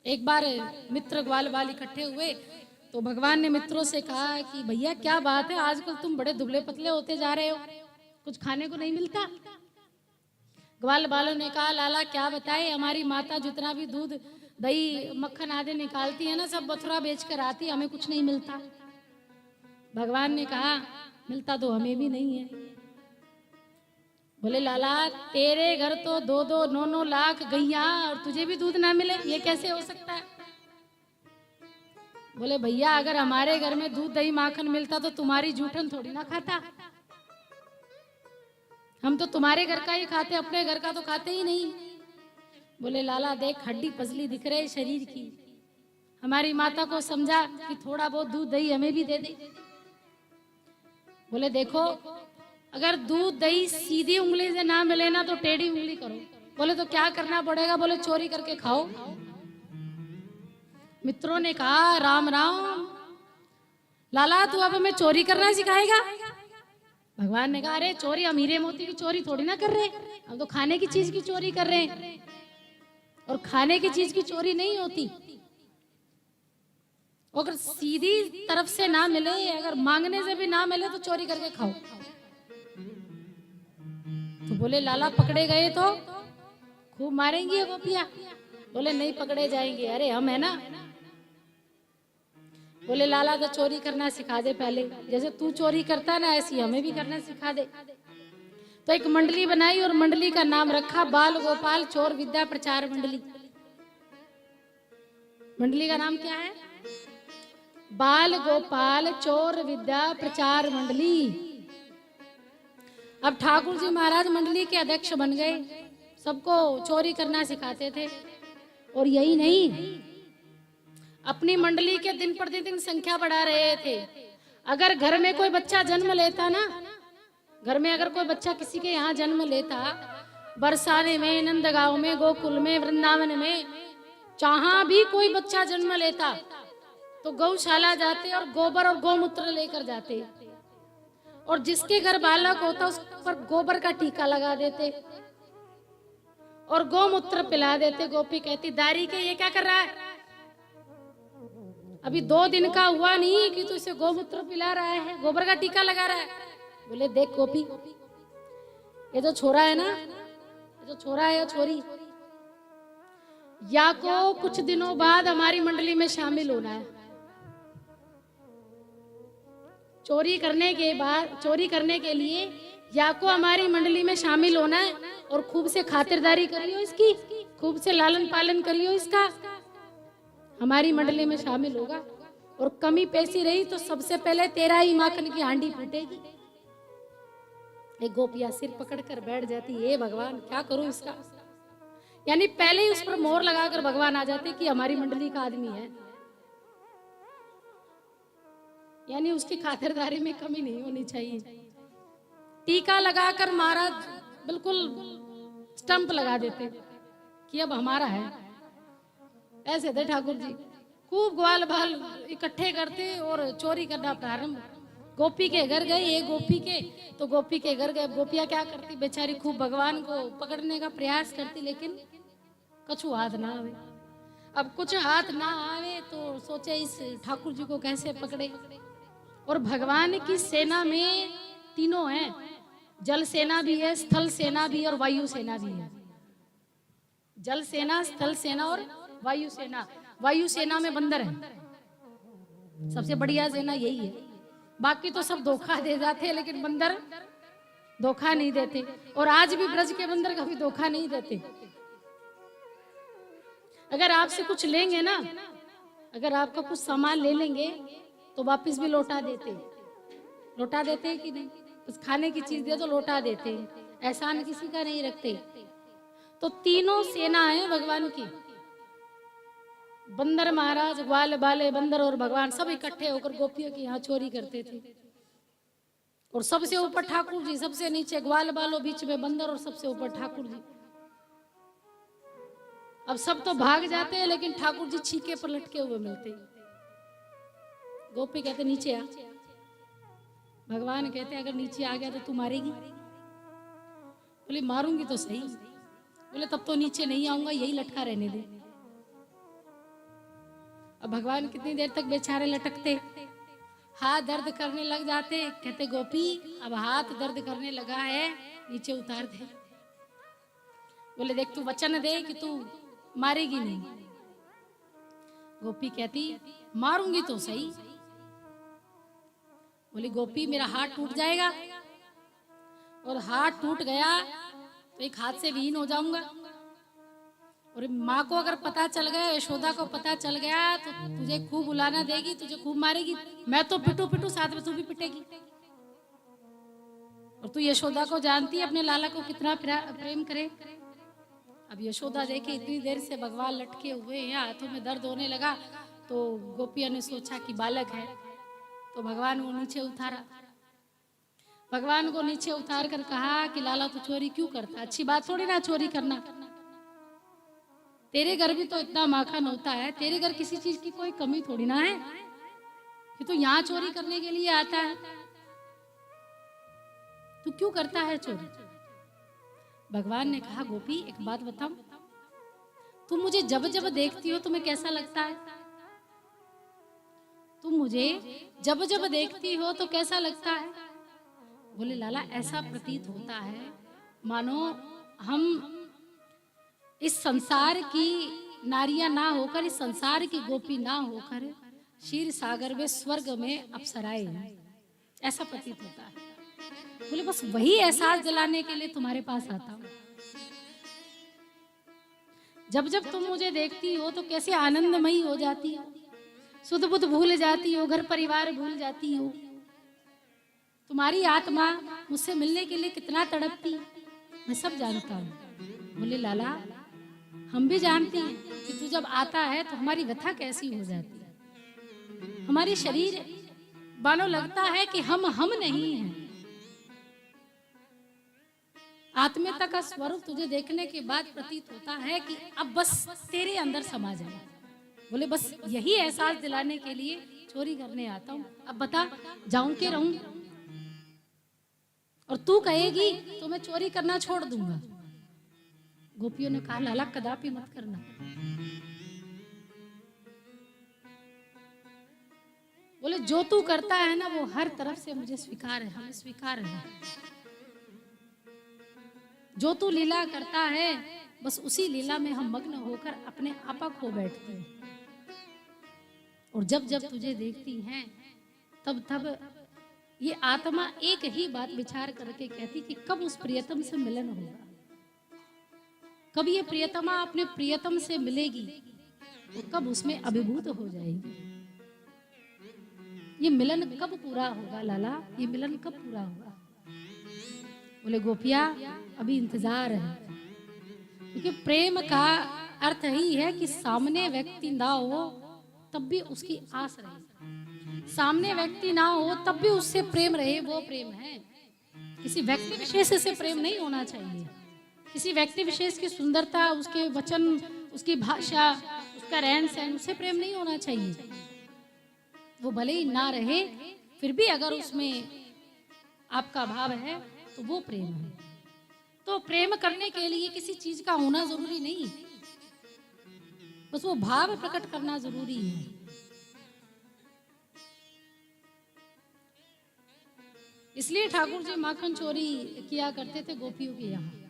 एक बार मित्र ग्वाल बाल इकट्ठे हुए तो भगवान ने मित्रों से कहा कि भैया क्या बात है, आजकल तुम बड़े दुबले पतले होते जा रहे हो, कुछ खाने को नहीं मिलता। ग्वाल बालों ने कहा लाला क्या बताए, हमारी माता जितना भी दूध दही मक्खन आदि निकालती है ना, सब मथुरा बेच कर आती है, हमें कुछ नहीं मिलता। भगवान ने कहा मिलता तो हमें भी नहीं है। बोले लाला तेरे घर तो 2-2 9-9 लाख गैया और तुझे भी दूध ना मिले, ये कैसे हो सकता है। बोले भैया अगर हमारे घर में दूध दही माखन मिलता तो तुम्हारी जूठन थोड़ी ना खाता, हम तो तुम्हारे घर का ही खाते, अपने घर का तो खाते ही नहीं। बोले लाला देख हड्डी पसली दिख रहे शरीर की, हमारी माता को समझा कि थोड़ा बहुत दूध दही हमें भी दे दे। बोले देखो अगर दूध दही सीधी उंगली से ना मिले ना तो टेढ़ी उंगली करो। बोले तो क्या करना पड़ेगा। बोले चोरी करके खाओ। मित्रों ने कहा राम राम लाला तू अब हमें चोरी करना सिखाएगा। भगवान ने कहा अरे चोरी हम हीरे मोती की चोरी थोड़ी ना कर रहे, हम तो खाने की चीज की चोरी कर रहे हैं, और खाने की चीज की चोरी नहीं होती। अगर सीधी तरफ से ना मिले, अगर मांगने से भी ना मिले तो चोरी करके खाओ। तो बोले लाला पकड़े गए तो खूब मारेंगी गोपियां। बोले नहीं पकड़े जाएंगे, अरे हम है ना। बोले लाला तो चोरी करना सिखा दे पहले, जैसे तू चोरी करता ना ऐसी हमें भी करना सिखा दे। तो एक मंडली बनाई और मंडली का नाम रखा बाल गोपाल चोर विद्या प्रचार मंडली। मंडली का नाम क्या है? बाल गोपाल चोर विद्या प्रचार मंडली। अब ठाकुर जी महाराज मंडली के अध्यक्ष बन गए, सबको चोरी करना सिखाते थे। और यही नहीं, अपनी मंडली के दिन प्रतिदिन संख्या बढ़ा रहे थे। अगर घर में कोई बच्चा जन्म लेता ना, घर में अगर कोई बच्चा किसी के यहाँ जन्म लेता, बरसाने में, नंदगांव में, गोकुल में, वृंदावन में, जहां भी कोई बच्चा जन्म लेता तो गौशाला जाते और गोबर और गोमूत्र लेकर जाते, और जिसके घर बालक होता उस पर गोबर का टीका लगा देते और गोमूत्र पिला देते। गोपी कहती दारी के ये क्या कर रहा है, अभी 2 दिन का हुआ नहीं कि तू इसे गोमूत्र पिला रहा है, गोबर का टीका लगा रहा है। बोले देख गोपी, ये जो छोरा है ना, ये जो छोरा है या छोरी, या को कुछ दिनों बाद हमारी मंडली में शामिल होना है। चोरी करने के लिए या को हमारी मंडली में शामिल होना है, और खूब से खातिरदारी करियो इसकी, खूब से लालन पालन करियो इसका, हमारी मंडली में शामिल होगा। और कमी पेशी रही तो सबसे पहले तेरा ही माखन की हांडी फूटेगी। एक गोपिया सिर पकड़कर बैठ जाती, हे भगवान क्या करूं इसका। यानी पहले ही उस पर मोहर लगाकर भगवान आ जाते कि हमारी मंडली का आदमी है, यानी उसकी खातिरदारी में कमी नहीं होनी चाहिए। टीका लगाकर महाराज बिल्कुल स्टंप लगा देते कि अब हमारा है। ऐसे थे ठाकुर जी, खूब ग्वाल बाल इकट्ठे करते और चोरी करना प्रारंभ। गोपी के घर गए, एक गोपी के, तो गोपी के घर गए। गोपियां क्या करती बेचारी, खूब भगवान को पकड़ने का प्रयास करती, लेकिन कछु हाथ ना आवे। अब कुछ हाथ ना आवे तो सोचे इस ठाकुर जी को कैसे पकड़े। और भगवान की सेना में तीनों हैं, जल सेना भी है, स्थल सेना भी और वायु सेना भी है। जल सेना, स्थल सेना और वायु सेना। वायु सेना में बंदर है, सबसे बढ़िया सेना यही है। बाकी तो सब धोखा दे जाते हैं, लेकिन बंदर धोखा नहीं देते। और आज भी ब्रज के बंदर कभी धोखा नहीं देते। अगर आपसे कुछ लेंगे ना, अगर आपका कुछ सामान ले लेंगे तो वापस भी लौटा देते हैं कि नहीं। कुछ खाने की चीज दे तो लौटा देते हैं, एहसान किसी का नहीं रखते। तो तीनों सेना है भगवान की, बंदर महाराज, ग्वाल बाले बंदर और भगवान सब इकट्ठे होकर गोपियों के यहाँ चोरी करते थे। और सबसे ऊपर ठाकुर जी, सबसे नीचे ग्वाल बालो, बीच में बंदर और सबसे ऊपर ठाकुर जी। अब सब तो भाग जाते हैं, लेकिन ठाकुर जी छीके पर लटके हुए मिलते। गोपी कहते नीचे आ। भगवान कहते अगर नीचे आ गया तो तू मारेगी। बोले मारूंगी तो सही। बोले तब तो नीचे नहीं आऊंगा, यही लटका रहने दे। अब भगवान कितनी देर तक बेचारे लटकते, हाथ दर्द करने लग जाते। कहते गोपी अब हाथ दर्द करने लगा है, नीचे उतार दे। बोले देख तू वचन दे कि तू मारेगी नहीं। गोपी कहती मारूंगी तो सही। बोली गोपी मेरा हाथ टूट जाएगा, और हाथ टूट गया तो एक हाथ से विहीन हो जाऊंगा, और माँ को अगर पता चल गया, यशोदा को पता चल गया तो तुझे खूब बुलाना देगी, तुझे खूब मारेगी। मैं तो पिटू पिटू, साथ में तू भी पिटेगी। और तू यशोदा को जानती है अपने लाला को कितना प्रेम करे। अब यशोदा देखे इतनी देर से भगवान लटके हुए हैं, हाथों में दर्द होने लगा, तो गोपिया ने सोचा कि बालक है, तो भगवान को नीचे उतारा। भगवान को नीचे उतार कर कहा कि लाला तू चोरी क्यों करता, अच्छी बात थोड़ी ना चोरी करना। तेरे घर भी तो इतना माखन होता है, तेरे घर किसी चीज की कोई कमी थोड़ी ना है कि तू यहाँ चोरी करने के लिए आता है। तू क्यों करता है चोरी? भगवान ने कहा गोपी एक बात बताऊं, तुम मुझे जब जब देखती हो तुम्हें कैसा लगता है? तुम मुझे जब जब देखती हो तो कैसा लगता है? बोले लाला ऐसा प्रतीत होता है मानो हम इस संसार की नारियां ना होकर, इस संसार की गोपी ना होकर क्षीर सागर में स्वर्ग में अप्सराएं हैं, ऐसा प्रतीत होता है। बोले बस वही एहसास दिलाने के लिए तुम्हारे पास आता हूं। जब जब तुम मुझे देखती हो तो कैसे आनंदमयी हो जाती हो, सुध बुध भूल जाती हो, घर परिवार भूल जाती हो। तुम्हारी आत्मा मुझसे मिलने के लिए कितना तड़पती है, मैं सब जानता हूँ। बोले लाला हम भी जानते हैं कि तू जब आता है तो हमारी व्यथा कैसी हो जाती है। हमारी शरीर मानो लगता है कि हम नहीं हैं। आत्मीयता का स्वरूप तुझे देखने के बाद प्रतीत होता है कि अब बस तेरे अंदर समा जाए। बोले बस यही एहसास दिलाने के लिए चोरी करने आता हूं। अब बता जाऊं के रहूं? और तू कहेगी तो मैं चोरी करना छोड़ दूंगा। गोपियों ने कहा लाला कदापि मत करना। बोले जो तू करता है ना वो हर तरफ से मुझे स्वीकार है, हमें स्वीकार है। जो तू लीला करता है बस उसी लीला में हम मग्न होकर अपने आपा खो बैठते हैं। और जब जब तुझे देखती हैं तब तब ये आत्मा एक ही बात विचार करके कहती कि कब उस प्रियतम से मिलन होगा, कब ये प्रियतमा अपने प्रियतम से मिलेगी, वो कब उसमें अभिभूत हो जाएगी। ये मिलन कब पूरा होगा लाला, ये मिलन कब पूरा होगा? बोले गोपिया अभी इंतजार है, क्योंकि प्रेम का अर्थ ही है कि सामने व्यक्ति ना हो तब भी उसकी आस रहे, सामने व्यक्ति ना हो तब भी उससे प्रेम रहे, वो प्रेम है। किसी व्यक्ति विशेष से प्रेम नहीं होना चाहिए। किसी व्यक्ति विशेष की सुंदरता, उसके वचन, उसकी भाषा, उसका रहन सहन, उससे प्रेम नहीं होना चाहिए। वो भले ही ना रहे फिर भी अगर उसमें आपका भाव है तो वो प्रेम है। तो प्रेम करने के लिए किसी चीज का होना जरूरी नहीं, बस वो भाव प्रकट करना जरूरी है। इसलिए ठाकुर जी माखन चोरी किया करते थे गोपियों के यहाँ।